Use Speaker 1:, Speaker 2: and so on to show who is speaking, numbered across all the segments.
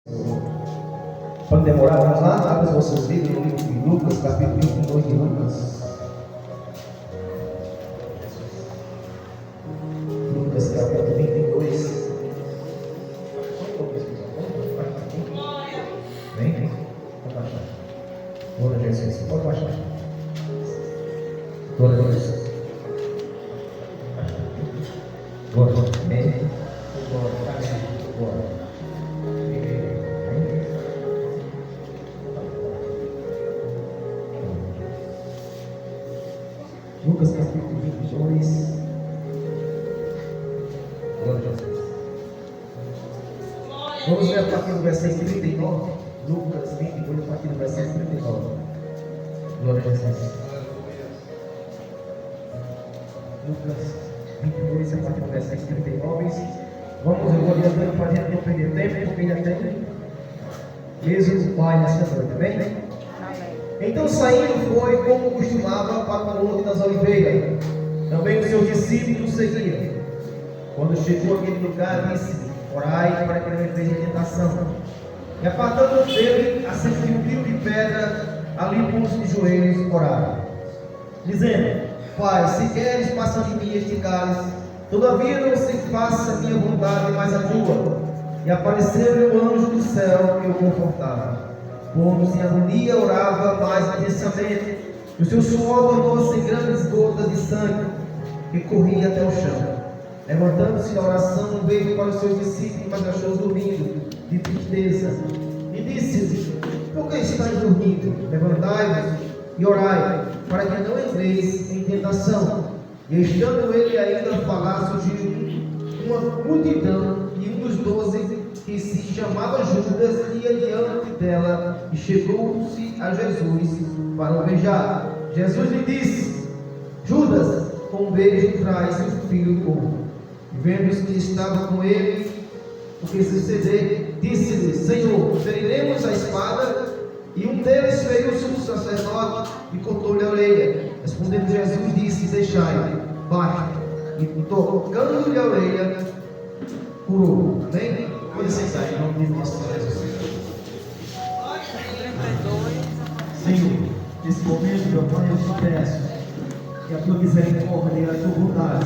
Speaker 1: Para demorar, vamos lá, abra as vossas Bíblias no livro de Lucas, capítulo 22 de Lucas. Lucas, capítulo 22. Vem, pode baixar. Glória a Jesus, pode baixar. Glória a Jesus. Glória a Jesus. Amém. Glória. Lucas capítulo 22. Glória a Jesus. Vamos ler a partir do versículo 39. Lucas 22, a partir do versículo 39. Glória a Jesus. Lucas 22, a partir do versículo 39. Vamos, eu vou adiantando para a gente não perder tempo, porque ainda tem mesmo o Pai nessa noite, amém? Então saindo foi como costumava para o Monte das Oliveiras. Também os seus discípulos seguiam. Quando chegou àquele lugar, disse: orai para que não entreis em tentação. E apartando dele, acerca de um quilo de pedra, ali pôs de joelhos oraram, dizendo: Pai, se queres, passa de mim este cálice, todavia não se faça a minha vontade, mas a tua. E apareceu-lhe o anjo do céu que o confortava. Como se agonia, orava mais intensamente. O seu suor tornou-se em grandes gotas de sangue que corria até o chão. Levantando-se da oração, veio para os seus discípulos, mas achou-os dormindo de tristeza. E disse-lhes: por que estáis dormindo? Levantai-vos e orai, para que não entreis em tentação. E estando ele ainda a falar, surgiu uma multidão, e um dos 12, que se chamava Judas, ia diante dela, e chegou-se a Jesus para o beijar. Jesus lhe disse: Judas, com um beijo traz o filho do corpo. E vendo os que estavam com ele, o que suceder, disse-lhe: Senhor, feriremos a espada? E um deles feriu o sumo sacerdote e cortou-lhe a orelha. Respondendo Jesus, disse: deixai, basta. E tocando-lhe a orelha, curou. Amém? Pode sentar em nome de nosso Jesus. Senhor, nesse momento, meu Pai, eu te peço que a tua misericórdia e a tua bondade,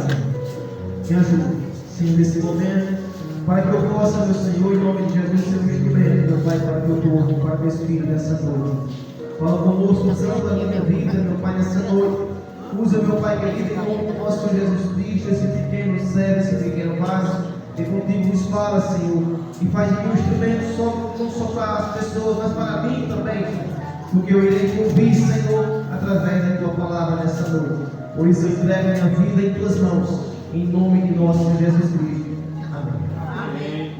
Speaker 1: Senhor, me ajude, Senhor, nesse momento, Pai, que eu possa, meu Senhor, em nome de Jesus, ser um instrumento, meu Pai, para o teu povo, para o teu filho nessa noite. Fala conosco, usando a minha vida, meu Pai, nessa noite. Usa, meu Pai querido, em nome do nosso Senhor Jesus Cristo, esse pequeno servo, esse pequeno vaso, que contigo nos fala, Senhor, e faz de mim um instrumento não só para as pessoas, mas para mim também, porque eu irei ouvir, Senhor, através da tua palavra nessa noite. Por isso eu entrego a minha vida em tuas mãos, em nome de nosso Senhor Jesus Cristo. Amém.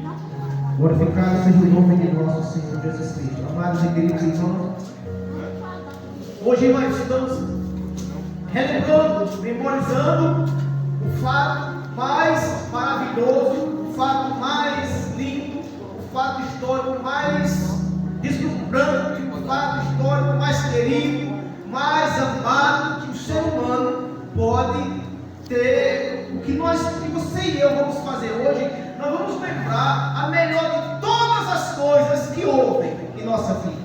Speaker 1: Glorificado seja o nome de nosso Senhor Jesus Cristo. Amados e queridos irmãos, hoje nós estamos relembrando, memorizando o fato mais maravilhoso, o fato mais lindo, o fato histórico mais deslumbrante, o fato histórico mais querido, mais amado que o ser humano pode ter. O que você e eu vamos fazer hoje, nós vamos lembrar a melhor de todas as coisas que houve em nossa vida,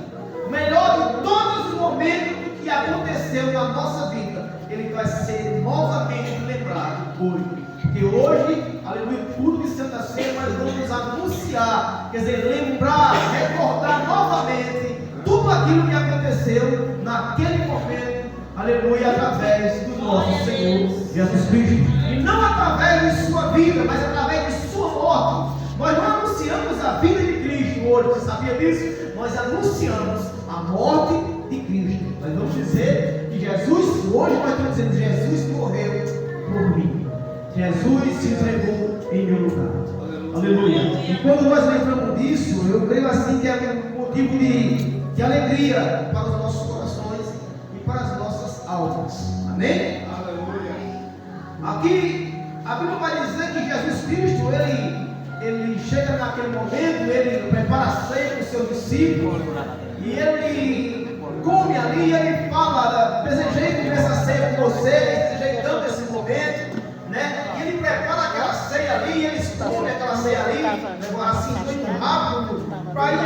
Speaker 1: o melhor de todos os momentos que aconteceu na nossa vida. Ele vai ser novamente lembrado hoje, porque hoje, aleluia, tudo de Santa Ceia nós vamos anunciar, quer dizer, lembrar, recordar novamente tudo aquilo que aconteceu naquele momento, aleluia, através do nosso Senhor Jesus Cristo, e não através de sua vida, mas através de sua morte. Nós não anunciamos a vida de Cristo hoje, você sabia disso? Nós anunciamos a morte de Cristo. Nós vamos dizer que Jesus, hoje nós estamos dizendo, Jesus morreu por mim, Jesus se entregou em meu lugar. Aleluia. E quando nós lembramos disso, eu creio assim que é um motivo de alegria para os nossos corações e para as nossas almas. Amém? Aleluia. Aqui a Bíblia vai dizer que Jesus Cristo, ele chega naquele momento, ele prepara a ceia para os seus discípulos e ele come ali, ele fala: desejei comer essa ceia com você, desejei tanto esse momento, né? E ele prepara aquela ceia ali, eles comem aquela ceia ali, assim, muito rápido, para ir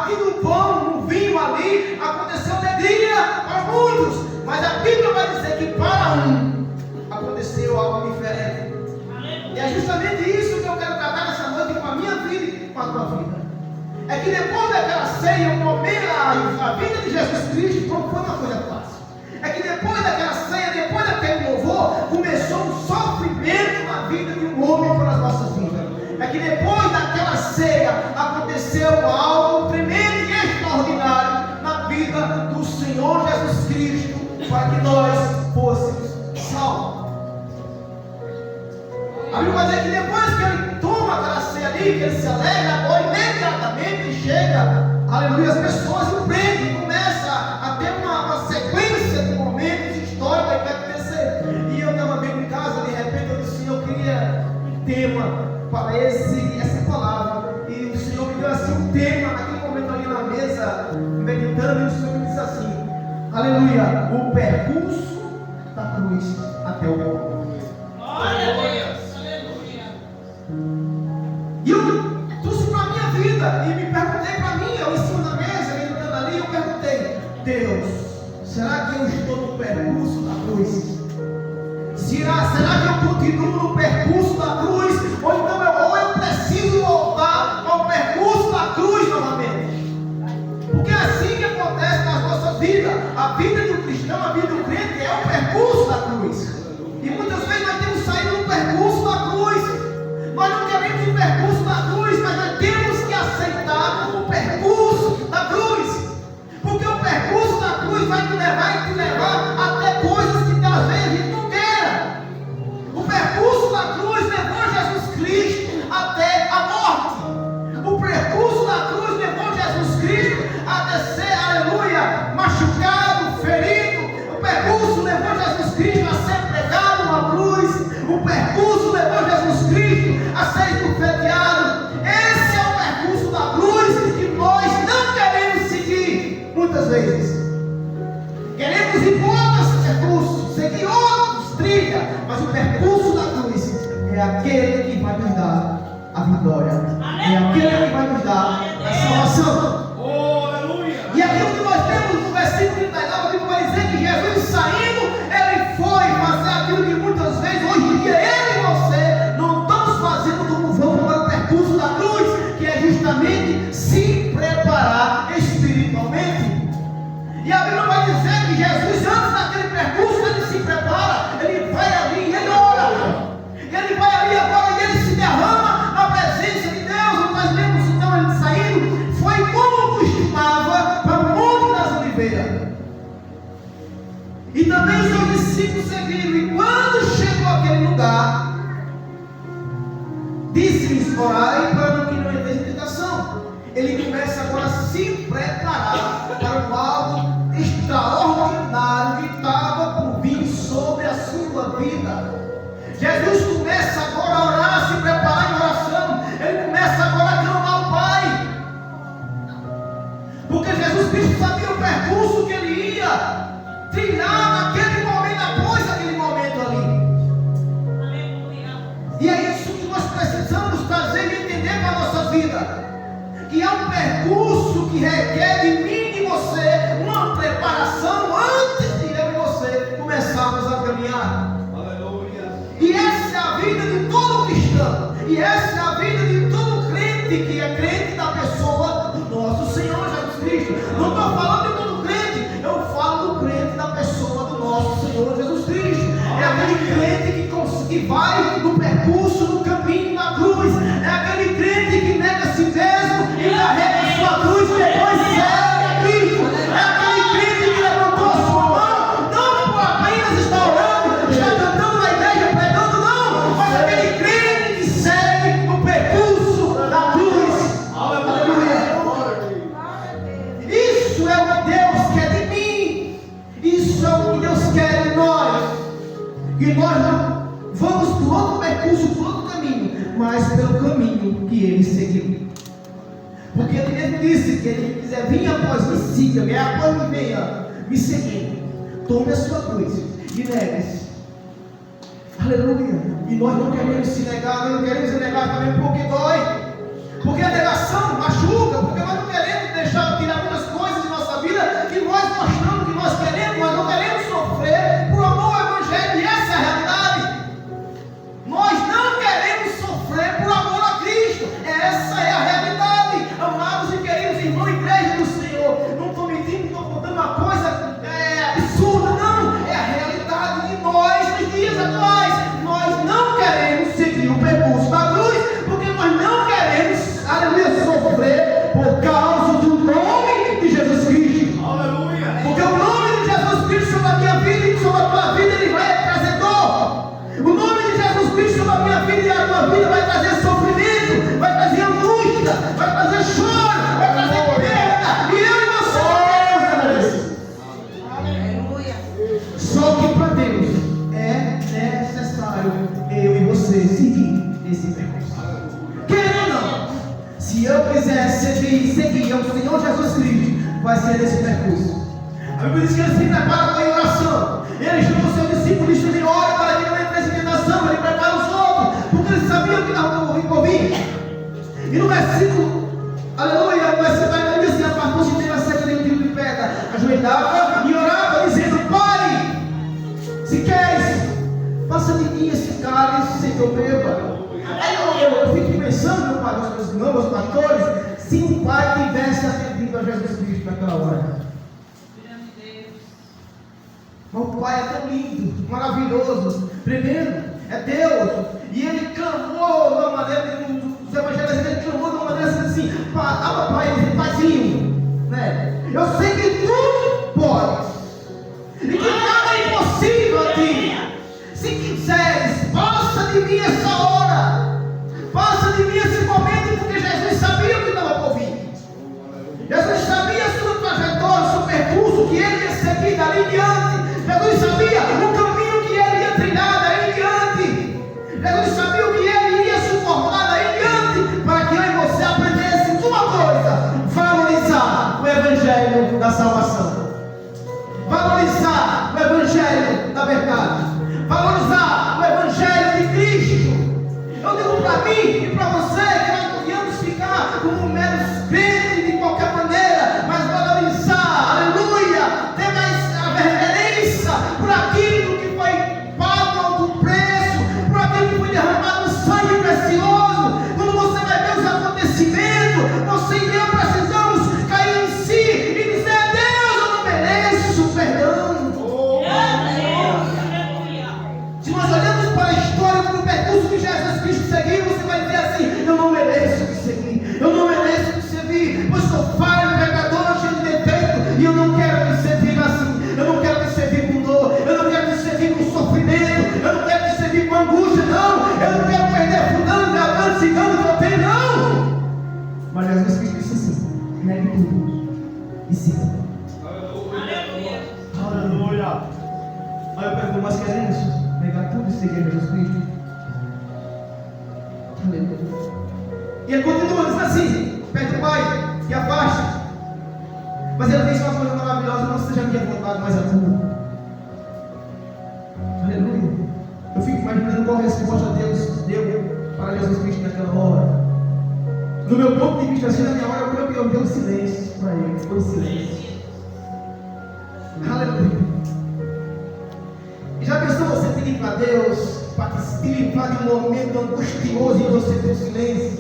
Speaker 2: aqui no pão, no vinho ali, aconteceu alegria para muitos, mas a Bíblia vai dizer que para um aconteceu algo diferente. E é justamente isso que eu quero tratar nessa noite com a minha vida e com a tua vida. É que depois daquela ceia, o momento, a vida de Jesus Cristo não foi uma coisa fácil. É que depois daquela ceia, depois daquele louvor, começou um sofrimento na vida de um homem para as nossas vidas. É que depois daquela ceia, aconteceu algo tremendo e extraordinário na vida do Senhor Jesus Cristo, para que nós fôssemos salvos. A Bíblia vai dizer que depois que ele toma aquela ceia ali, que ele se alegra, agora imediatamente chega, aleluia, as pessoas o prendem, começa a ter uma sequência de momentos históricos que vai acontecer. E eu estava bem em casa, de repente eu disse, eu queria um tema para essa palavra, e o Senhor me deu assim um tema, naquele momento ali na mesa, meditando, e o Senhor me disse assim, aleluia, o percurso da cruz até o pão. Aleluia. E eu trouxe para a minha vida e me perguntei para mim, eu em cima da mesa, meditando ali, eu perguntei, Deus, será que eu estou no percurso da cruz? Será que eu continuo no percurso da cruz? Ou então eu preciso voltar ao percurso da cruz novamente? Porque é assim que acontece nas nossas vidas. A vida do cristão, a vida do crente é o percurso da cruz. E muitas vezes nós temos saído do percurso da cruz. Nós não queremos o percurso da cruz, mas nós temos que aceitar o percurso da cruz. Porque o percurso da cruz vai te levar até coisas que às vezes a gente não queira. O percurso da cruz levou Jesus Cristo até a morte. O percurso da cruz levou Jesus Cristo a descer, aleluia, machucado, ferido. O percurso levou Jesus Cristo a ser pregado na cruz. O percurso levou Jesus Cristo a ser esbofeteado. Esse é o percurso da cruz que nós não queremos seguir muitas vezes. Queremos ir por outros percursos, seguir outros trilhos, mas o percurso da cruz é aquele que vai nos dar a vitória, é aquele que vai nos dar a salvação. E aquilo que nós temos no versículo 39, a Bíblia vai dizer que Jesus saindo, ele foi fazer aquilo que muitas vezes hoje em dia ele e você não estamos fazendo como vamos para o percurso da cruz, que é justamente se preparar espiritualmente. E a Bíblia vai dizer que Jesus, antes daquele percurso, ele se prepara, ele vai ali, ele ora, ele vai ali agora e ele se derrama na presença de Deus. Nós lemos então ele saindo, foi como costumava para o Monte das Oliveiras. E também os seus discípulos seguiram, e quando chegou àquele lugar, disse-lhes: orai para que não entre tentação. Ele começa agora a se preparar para algo extraordinário que estava por vir sobre a sua vida. Jesus começa agora a orar, a se preparar em oração. Ele começa agora a clamar ao Pai, porque Jesus Cristo sabia o percurso que ele ia trilhar naquele momento, após aquele momento ali. E é isso que nós precisamos trazer e entender para a nossa vida, que é um percurso que requer de mim e de você uma preparação antes de eu e você começarmos a caminhar. Aleluia. E essa é a vida de todo cristão, e essa é a vida de todo crente que é crente da pessoa do nosso Senhor Jesus Cristo. Não estou falando de todo crente, eu falo do crente da pessoa do nosso Senhor Jesus Cristo. É aquele crente que vai no percurso, no caminho da cruz. É aquele crente que nega a si mesmo e carrega a sua cruz e depois segue a Cristo. É aquele crente que levantou a sua mão, não por apenas está orando, está cantando na igreja, pregando, não, mas aquele crente que segue o percurso da cruz. Aleluia. Isso é o que Deus quer de mim. Isso é o que Deus quer de nós. E nós não vamos por outro percurso, por outro caminho, mas pelo caminho que ele seguiu. Porque ele mesmo disse que ele quiser vir após mim, siga-me, após mim venha me seguindo. Tome a sua cruz e negue-se. Aleluia. E nós não queremos se negar, nós não queremos se negar também porque dói. Porque a negação machuca, porque nós não queremos deixar trazer choro, vai trazer perda, e eu e você não queremos isso.
Speaker 3: Aleluia.
Speaker 2: Só que para Deus é necessário eu e você seguir esse percurso. Querendo ou não, se eu quiser seguir ao Senhor Jesus Cristo, vai ser nesse percurso. A Bíblia diz que ele se prepara para a oração. Ele chama os seus discípulos e ele ora para que não entre em tentação. Ele prepara os outros, porque ele sabia o que estava por vir. E no versículo, aleluia, o versículo ainda diz assim: apartou-se dele a sete de de pedra, ajoelhava e orava, dizendo: Pai, se queres, passa de mim esse cálice sem que eu beba. Aí eu fico pensando, meu pai, meus irmãos, meus pastores, se o pai tivesse atendido a Jesus Cristo naquela hora. Mas o pai é tão lindo, maravilhoso, tremendo, é Deus. E ele clamou de uma maneira, os evangelhos, ele clamou de uma maneira assim: Pai, paizinho, né? Eu sei que tudo pode, e que nada é impossível a ti. Se quiseres, passa de mim essa hora, passa de mim esse momento, porque Jesus sabia o que estava por vir. Jesus sabia a sua trajetória, o seu percurso, que ele ia seguir dali em diante. Jesus sabia o caminho que ele ia trilhar daí em diante. Jesus sabia o que ele iria suportar daí em diante, para que eu e você aprendêssemos uma coisa: valorizar o evangelho da salvação, valorizar o evangelho da verdade, valorizar o evangelho de Cristo. Eu digo para mim e para você que nós podíamos ficar como meros crentes de qualquer maneira, mas valorizar, aleluia, ter mais a reverência por aquilo que foi pago a alto preço, por aquilo que foi derramado no sangue precioso. Quando você vai ver os acontecimentos, você e eu precisamos cair em si e dizer: Deus, eu não mereço perdão. Se nós olhamos para a história do percurso que Jesus Cristo seguiu, você vai dizer assim: eu não mereço te seguir, eu não mereço te servir, pois sou falho, pecador, cheio de defeito, e eu não quero te servir assim, eu não quero te servir com dor, eu não quero te servir com sofrimento, eu não quero te servir com angústia, não, eu não quero perder fulano, gravando, cigano, que eu tenho, não. Mas Jesus Cristo disse assim: negue tudo e siga. Aleluia. Aí eu pergunto: mas queremos negar tudo e seguir Jesus Cristo? Aleluia. E ele continua dizendo assim: pede o Pai e afaste. Mas ele diz uma coisa maravilhosa: não seja a minha vontade, mas a tua. Aleluia. Eu fico imaginando qual resposta Deus deu para Jesus Cristo naquela hora. No meu ponto de vista, assim, na minha hora, eu dei um silêncio para ele. Foi um silêncio. Aleluia. E já pensou você pedir para Deus para se livrar de um momento angustioso e você ter silêncio?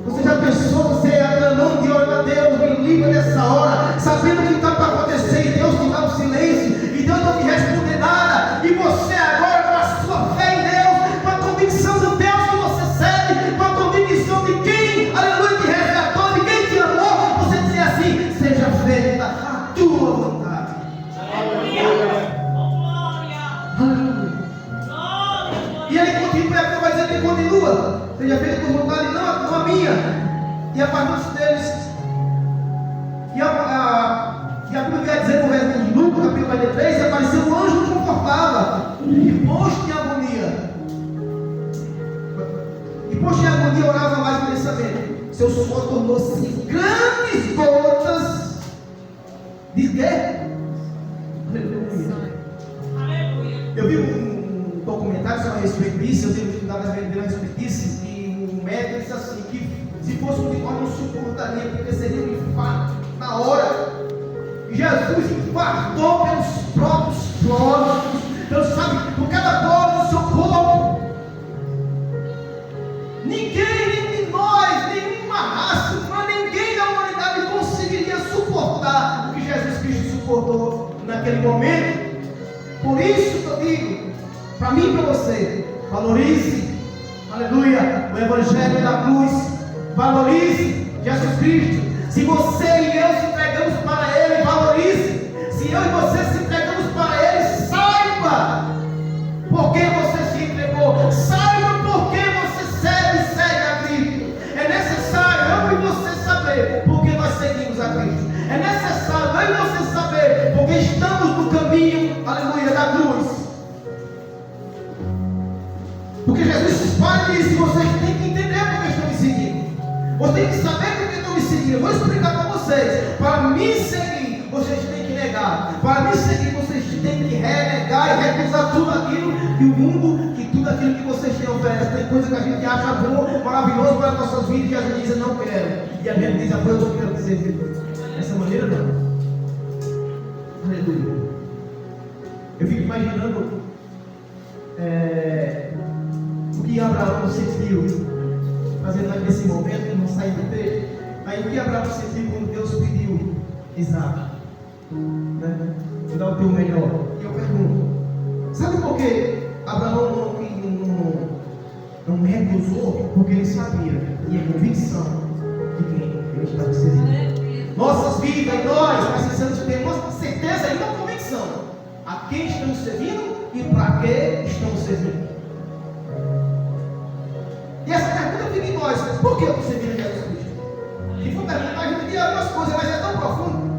Speaker 2: Você já pensou você aclamando de olho a Deus, me livra nessa hora, sabendo o que está para acontecer, e Deus te dá um silêncio, e Deus não te responde nada, e você agora, com a sua fé em Deus, com a convicção do Deus que você serve, com a convicção de quem, aleluia, te resgatou, de quem te amou, você dizer assim: seja feita a tua vontade. Aleluia. E ele continua, vai dizer que ele continua: seja feita a tua vontade, não a minha. E a partir deles, e a Bíblia vai dizer no verso de Lucas, capítulo 43, apareceu um anjo que confortava, e posto em agonia. E posto em agonia, orava mais no pensamento. Seu suor tornou-se grandes gotas de quê? Aleluia. Eu vi um documentário a respeito disso, eu tenho estudado a respeito disso, e um médico disse assim: que se fosse um unicórnio não suportaria, porque seria um infarto na hora. Jesus infartou pelos próprios poros, Deus sabe, por cada poro do seu corpo. Ninguém, nem de nós, nenhuma raça, ninguém da humanidade conseguiria suportar o que Jesus Cristo suportou naquele momento. Por isso que eu digo, para mim e para você, valorize, aleluia, o Evangelho da cruz, valorize Jesus Cristo. Se você e eu se entregamos para Ele, valorize. Se eu e você se entregamos para Ele, saiba por que você se entregou, saiba por que você segue a Cristo. É necessário eu e você esses pais disse: vocês têm que entender porque estão me seguindo. Vocês têm que saber porque estão me seguindo. Eu vou explicar para vocês. Para me seguir, vocês têm que negar. Para me seguir, vocês têm que renegar e recusar tudo aquilo que o mundo, que tudo aquilo que vocês têm oferece. Tem coisa que a gente acha bom, maravilhoso para as nossas vidas e a gente diz: eu não quero. E a gente diz: eu não quero dizer dessa maneira, não. Aleluia. Eu fico imaginando o que Abraão sentiu, fazendo nesse momento, não saindo do texto. Aí o que Abraão sentiu quando Deus pediu Isaac, né? Dá o teu melhor. E eu pergunto: sabe por que Abraão não recusou? Porque ele sabia, tinha convicção de quem ele estava servindo. Nossas vidas, nós precisamos ter uma certeza e uma convicção a quem estamos servindo e para que estamos servindo. E essa pergunta fica em nós: por que eu estou servindo a Jesus Cristo? E for perguntar, a gente diz algumas coisas, mas é tão profundo.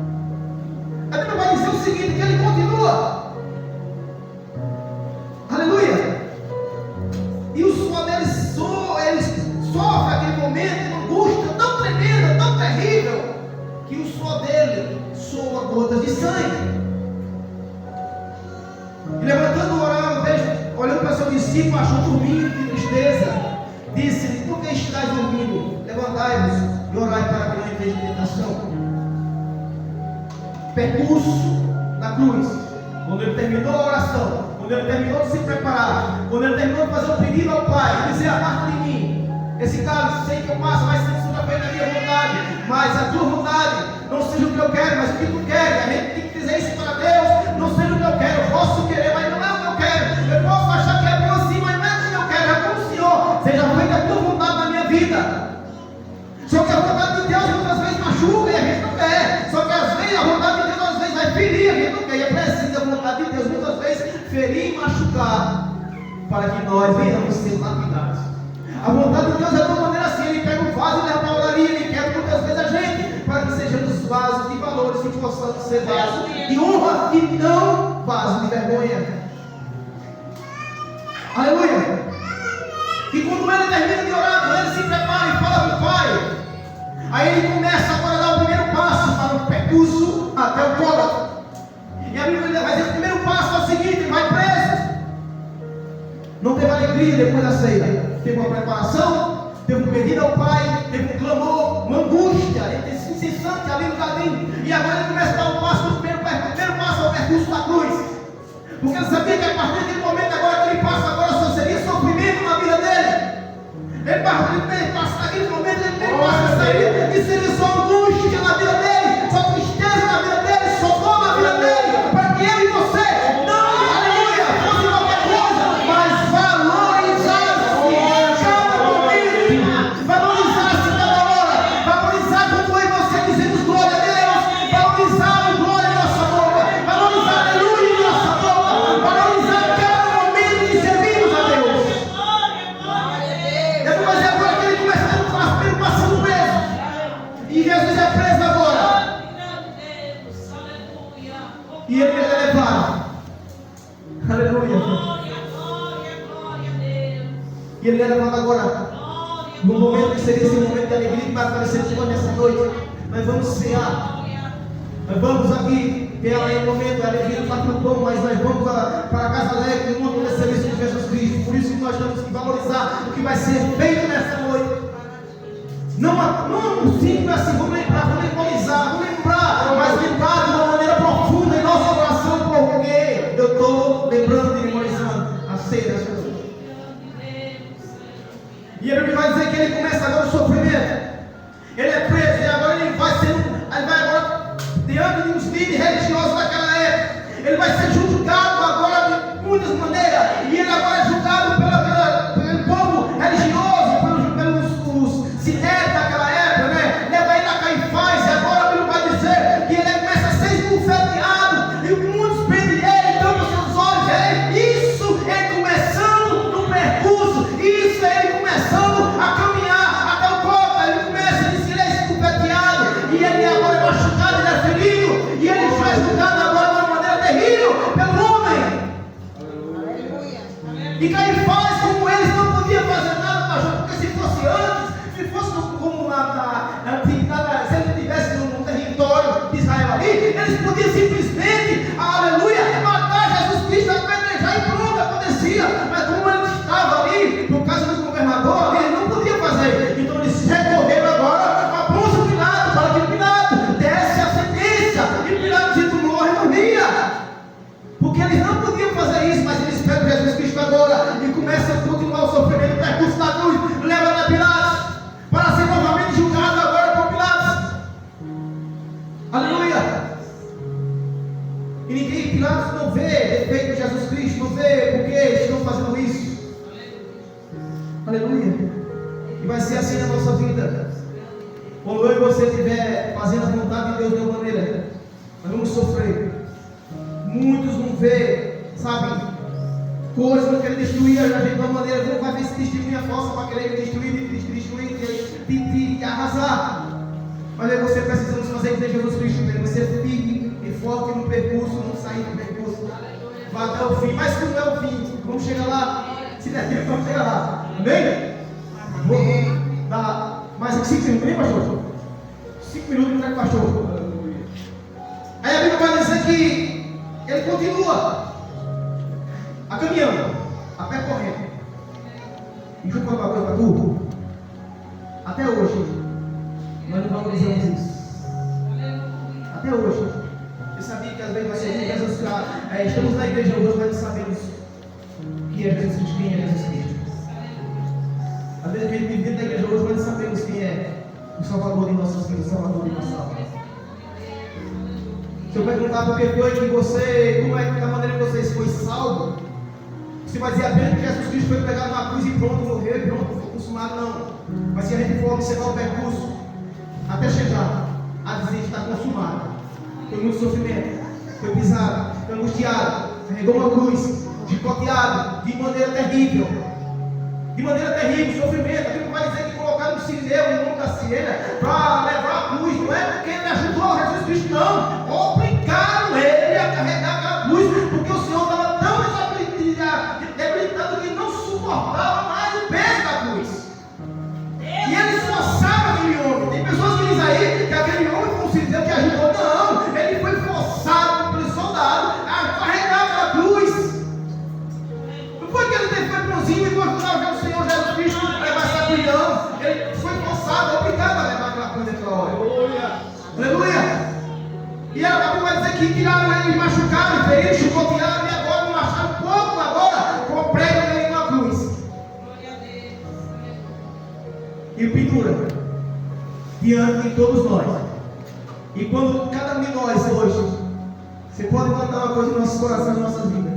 Speaker 2: A Bíblia vai dizer o seguinte: que ele continua, aleluia, e o suor dele ele sofre aquele momento, uma angústia tão tremenda, tão terrível, que o suor dele soa gotas de sangue. E levantando, orando, olhando para seu discípulo, achou dormindo de tristeza. Disse-lhe: por que estás dormindo? Levantai-vos e orai para que não entreis em tentação. Percurso da cruz, quando ele terminou a oração, quando ele terminou de se preparar, quando ele terminou de fazer um pedido ao Pai, dizer: aparta de mim esse cálice, sei que eu passo, mas sem sua feita a minha vontade, mas a tua vontade não seja o que eu quero, mas o que tu queres. A gente tem que dizer isso para Deus: não seja o que eu quero, eu posso querer, mas não é o que eu quero. Eu posso achar que é bom assim, mas não é o que eu quero, é como o Senhor, seja feita a tua vontade na minha vida. Só que a vontade de Deus muitas vezes machuca e a gente não quer. Só que às vezes a vontade de Deus às vezes vai ferir, a gente não quer. E é preciso a vontade de Deus muitas vezes ferir e machucar para que nós venhamos ser lapidados. A vontade de Deus é de uma maneira assim: ele pega um vaso e leva para a olaria, ele quebra muitas vezes a gente, para que sejamos vasos de valores, que possamos ser vasos de honra e não vasos de vergonha. Aleluia. E quando ele termina de orar, quando ele se prepara e fala com o Pai, aí ele começa agora a dar o primeiro passo para o percurso até o Gólgota. E a Bíblia vai dizer: o primeiro passo é o seguinte: ele vai preso. Não teve alegria depois da ceia. Teve uma preparação, teve um pedido ao Pai, teve um clamor, uma angústia incessante ali no caminho. E agora ele começa a dar o passo do primeiro passo ao percurso da cruz. Porque ele sabia que a partir daquele momento, agora aquele passo agora só seria sofrimento na vida dele. Ele passa naquele momento, ele passa a sair e seria só angústia na vida dele, só tristeza na vida dele, só dor na vida dele, para que eu e você não, aleluia, fosse qualquer coisa, mas valorizasse cada momento, valorizasse cada hora, valorizar quando eu e você dizemos glória a Deus, valorizar o glória em nossa boca, valorizar aleluia em nossa boca, valorizar cada momento que servimos a Deus. Mas é agora que ele começa a dar o primeiro passo preso. E Jesus é preso agora. E ele é levado. Aleluia. E ele é levado agora. No momento que seria esse momento de alegria que vai aparecer nessa noite. Nós vamos cear. Nós vamos aqui ter um momento de alegria do Pátrio Pão, mas nós vamos para a casa alegre no nome do serviço de Jesus Cristo. Por isso que nós temos que valorizar o que vai ser feito nessa noite. Não simples assim, vamos lembrar, vamos memorizar, vamos lembrar, mas lembrar de uma maneira profunda em nossa oração, porque eu estou lembrando e memorizando a ceia dessa noite. E a Bíblia vai dizer que ele começa agora o sofrimento. Ele é preso e agora ele vai agora diante de uns líderes religiosos daquela época. Ele vai ser julgado agora de muitas maneiras. E ele agora é julgado pelo povo religioso, pelos sinédrios daquela época, né? Leva ele a Caifás, e agora a Bíblia vai dizer que ele começa a ser esbofeteado, e muitos prendem ele, tampam seus olhos. Isso é começando no percurso, isso é ele começando a caminhar até o Gólgota. Ele começa a dizer que ele é esbofeteado, e ele agora é machucado, ele é ferido, e ele foi julgado agora de uma maneira terrível pelo homem. E Caifás, como eles não podiam fazer inconformados, não vê defeito em Jesus Cristo, não vê por que estão fazendo isso. Aleluia. E vai ser assim na nossa vida. Quando eu e você estiver fazendo a vontade de Deus de uma maneira, nós vamos sofrer. Muitos vão ver, sabe, coisas que querem destruir a gente de uma maneira, não vai ver se testemunha falsa para querer destruir, te arrasar. Mas aí você precisamos fazer de Jesus Cristo, né? Você firme e forte no percurso, não sair do percurso, vai até o fim. Mas que não é o fim, vamos chegar lá. Se der tempo, vamos chegar lá. Amém? Vou dar mais 5 minutos, hein, pastor? 5 minutos para o pastor. Aí a Bíblia vai dizer que ele continua a caminhando, a pé correndo. E deixa eu falar uma coisa para tu. Até hoje, nós não valorizamos isso. Até hoje. Eu sabia que às vezes vai ser Jesus, estamos na igreja hoje, mas não sabemos que é Jesus Cristo, quem é Jesus Cristo. Às vezes a gente vive dentro da igreja hoje, mas não sabemos quem é o Salvador de nossas vidas, o Salvador de nossa alma. Se eu perguntar por que foi que você, como é que da maneira que você foi salvo, você vai dizer apenas que Jesus Cristo foi pregado na cruz e pronto, morreu e pronto, foi consumado, não. Mas se a gente for observar o percurso, até chegar a dizer que está consumado, foi muito sofrimento, foi pisado, foi angustiado, carregou uma cruz, chicoteado, de maneira terrível, sofrimento. A Bíblia vai dizer que colocaram um cineu em nome da sirena para levar a cruz, não é porque ele ajudou Jesus Cristo, não, obrigaram ele a carregar aquela cruz, porque o Senhor estava tão debilitado que não suportava mais o peso da cruz. E ele forçava aquele homem. Tem pessoas que dizem aí que aquele homem foi um cinzel que ajudou. Não, ele foi forçado pelo soldado a carregar aquela cruz. Não foi que ele teve bonzinho e foi ajudar o Senhor Jesus Cristo a levar essa cruz, não. Ele foi forçado, obrigado a levar aquela cruz naquela hora. Aleluia. E a Bíblia vai dizer que tiraram ele, machucaram, feriram, chicotearam, e agora não acharam pouco agora, com prego ele numa cruz. E pendura diante de todos nós. E quando cada um de nós hoje, você pode notar uma coisa no nosso coração, na nossa vida.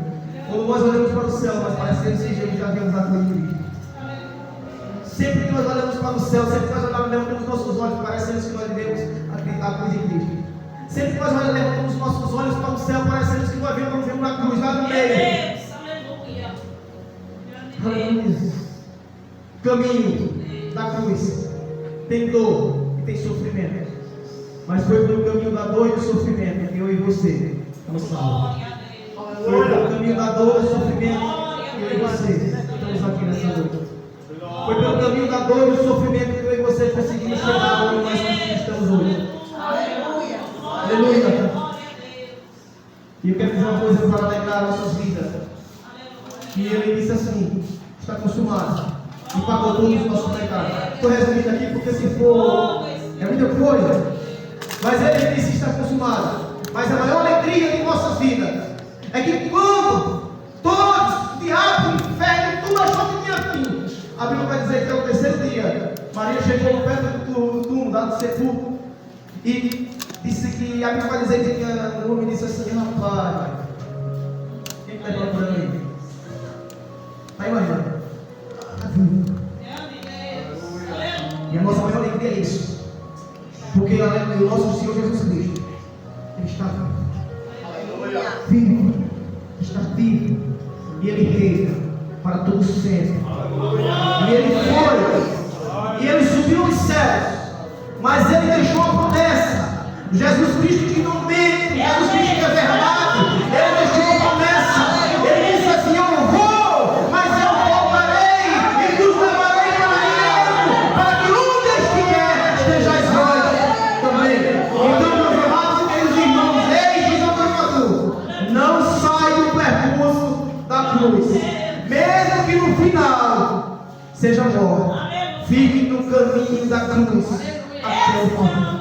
Speaker 2: Quando nós olhamos para o céu, nós parecemos que já vimos a cruz de Cristo. Sempre que nós olhamos para o céu, sempre que nós levantamos os nossos olhos, parecemos que nós devemos acreditar a cruz de Cristo. Sempre que nós levantamos os nossos olhos para o céu, parecemos que nós vemos na cruz, lá no meio. Aleluia. Caminho da cruz tem dor e tem sofrimento, mas foi pelo caminho da dor e do sofrimento que eu e você estamos salvos. Foi pelo caminho da dor e do sofrimento que eu e você estamos aqui nessa noite. Foi pelo caminho da dor e do sofrimento que eu e você conseguimos chegar onde nós estamos hoje.
Speaker 3: Aleluia.
Speaker 2: Aleluia. E eu quero dizer uma coisa para alegrar nossas vidas. Que ele disse assim: está consumado. E pagou todos os nossos pecados. Estou resumindo aqui porque se for é muita coisa. Mas ele disse: está consumado. Mas a maior alegria de nossas vidas é que quando todos, o diabo, o inferno, tudo achou que tinha fim, a Bíblia vai dizer que é o terceiro dia. Maria chegou perto do túmulo, do sepulcro, e disse que a Bíblia vai dizer que o homem disse assim: rapaz, quem está procurando aí? Está imaginando? E a nossa maior alegria é isso, porque o nosso Senhor Jesus Cristo, Ele está vivo, está vivo, e Ele reina para todo sempre. E Ele foi, e Ele subiu aos céus, mas Ele deixou a promessa. Jesus Cristo que não mente, Jesus Cristo que é verdade, Ele deixou a promessa. Ele disse assim: eu vou, mas eu voltarei e vos levarei para que onde estiver estejais vós também. Então, meus amados e meus irmãos, eis o Salvador, não sai do percurso da cruz, mesmo que no final seja morte. Fique no caminho da cruz até o fim.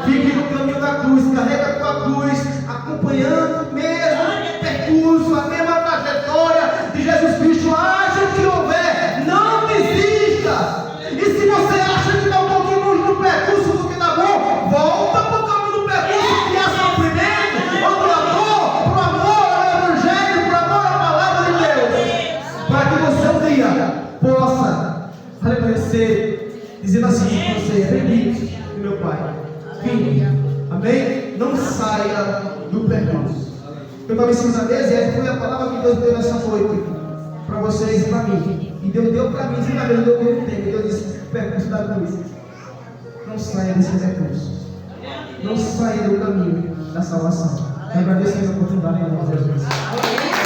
Speaker 2: Fique no caminho da cruz, carrega a tua cruz, acompanhando o mesmo percurso, a mesma trajetória de Jesus Cristo. Haja o que houver, não desista. E se você acha que está um pouquinho longe do percurso do que está bom, volta para o caminho do percurso, que há sofrimento, ou para a dor, para o amor, você, dizendo assim com você: bendito meu Pai. Vinde. Amém? Não saia do percurso. Eu estava em cima da mesa e essa foi a palavra que Deus deu nessa noite para vocês e para mim. E Deus deu para mim, em cima da mesa, Deus deu um tempo. Deus disse: o percurso da cruz. Não saia desse percurso. Não saia do caminho da salvação. Eu agradeço a oportunidade em nome de Jesus.